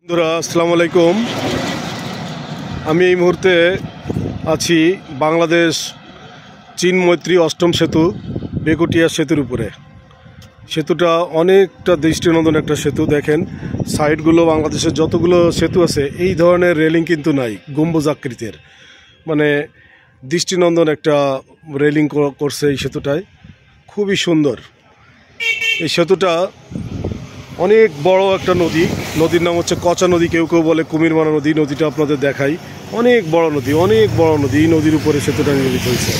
বন্ধুরা আসসালামু আলাইকুম। আমি এই মুহূর্তে আছি বাংলাদেশ চীন মৈত্রী অষ্টম সেতু বেকুটিয়া সেতুর উপরে। সেতুটা অনেকটা দৃষ্টিনন্দন একটা সেতু। দেখেন সাইডগুলো, বাংলাদেশের যতগুলো সেতু আছে এই ধরনের রেলিং কিন্তু নাই, গম্বুজ আকৃতির, মানে দৃষ্টিনন্দন একটা রেলিং করছে এই সেতুটায়, খুবই সুন্দর। এই সেতুটা অনেক বড় একটা নদীর নাম হচ্ছে কচা নদী, কেউ কেউ বলে কুমিরমারা নদী। নদীটা আপনাদের দেখাই, অনেক বড় নদী, অনেক বড় নদী। এই নদীর উপরে সেতুটা নির্মিত হয়েছে।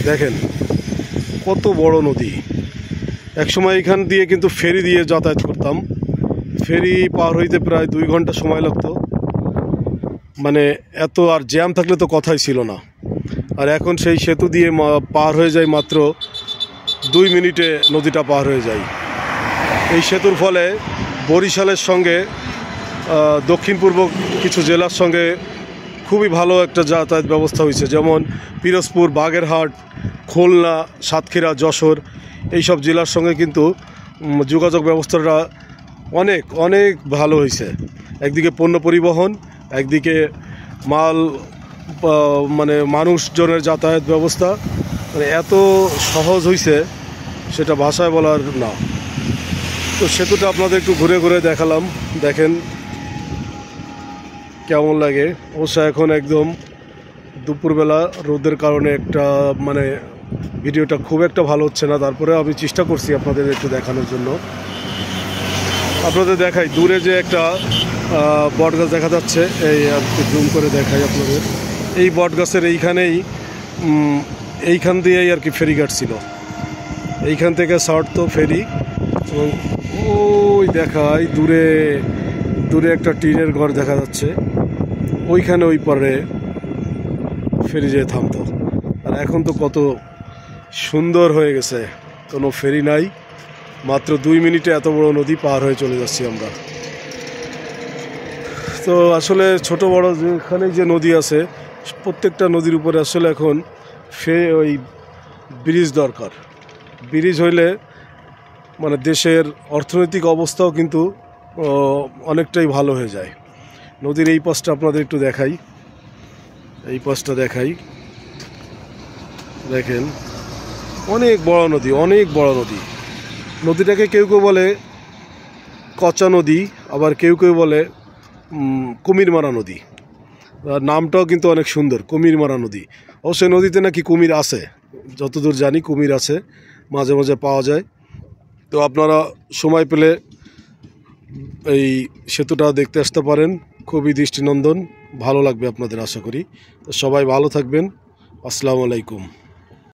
দেখেন কত বড় নদী। একসময় এখান দিয়ে কিন্তু ফেরি দিয়ে যাতায়াত করতাম, ফেরি পার হইতে প্রায় 2 ঘন্টা সময় লাগতো, মানে এত, আর জ্যাম থাকলে তো কথাই ছিল না। আর এখন সেই সেতু দিয়ে পার হয়ে যায় মাত্র 2 মিনিটে, নদীটা পার হয়ে যায়। এই সেতুর ফলে বরিশালের সঙ্গে দক্ষিণ পূর্ব কিছু জেলার সঙ্গে খুবই ভালো একটা যাতায়াত ব্যবস্থা হয়েছে, যেমন পিরোজপুর, বাগেরহাট, খুলনা, সাতক্ষীরা, যশোর, এইসব জেলার সঙ্গে কিন্তু যোগাযোগ ব্যবস্থাটা অনেক অনেক ভালো হয়েছে। একদিকে পণ্য পরিবহন, একদিকে মাল, মানে মানুষজনের যাতায়াত ব্যবস্থা, মানে এত সহজ হয়েছে সেটা ভাষায় বলার না। তো সেতুটা আপনাদের একটু ঘুরে ঘুরে দেখালাম, দেখেন কেমন লাগে। অবশ্য এখন একদম দুপুরবেলা, রোদের কারণে একটা মানে ভিডিওটা খুব একটা ভালো হচ্ছে না, তারপরে আমি চেষ্টা করছি আপনাদের একটু দেখানোর জন্য। আপনাদের দেখাই, দূরে যে একটা বটগাছ দেখা যাচ্ছে, এই একটু জুম করে দেখাই আপনাদের। এই বটগাছের এইখান দিয়েই আর কি ফেরিঘাট ছিল, এইখান থেকে ছাড়তো ফেরি। এবং ওই দেখাই দূরে দূরে একটা টিনের ঘর দেখা যাচ্ছে, ওইখানে ওই পারে ফেরি যেয়ে থামতো। আর এখন তো কত সুন্দর হয়ে গেছে, কোনো ফেরি নাই, মাত্র 2 মিনিটে এত বড় নদী পার হয়ে চলে যাচ্ছি আমরা। তো আসলে ছোট বড় যেখানে যে নদী আছে, প্রত্যেকটা নদীর উপরে আসলে এখন ওই ব্রিজ দরকার। ব্রিজ হইলে মানে দেশের অর্থনৈতিক অবস্থাও কিন্তু অনেকটাই ভালো হয়ে যায়। নদীর এই পাশটা আপনাদের একটু দেখাই, এই পাশটা দেখাই, দেখেন অনেক বড় নদী, অনেক বড় নদী। নদীটাকে কেউ কেউ বলে কচা নদী, আবার কেউ কেউ বলে কুমিরমারা নদী। নামটাও কিন্তু অনেক সুন্দর, কুমিরমারা নদী। অবশ্যই নদীতে নাকি কুমির আছে, যতদূর জানি কুমির আছে, মাঝে মাঝে পাওয়া যায়। তো আপনারা সময় পেলে এই সেতুটা দেখতে আসতে পারেন, খুবই দৃষ্টিনন্দন, ভালো লাগবে আপনাদের আশা করি। তো সবাই ভালো থাকবেন, আসসালামু আলাইকুম।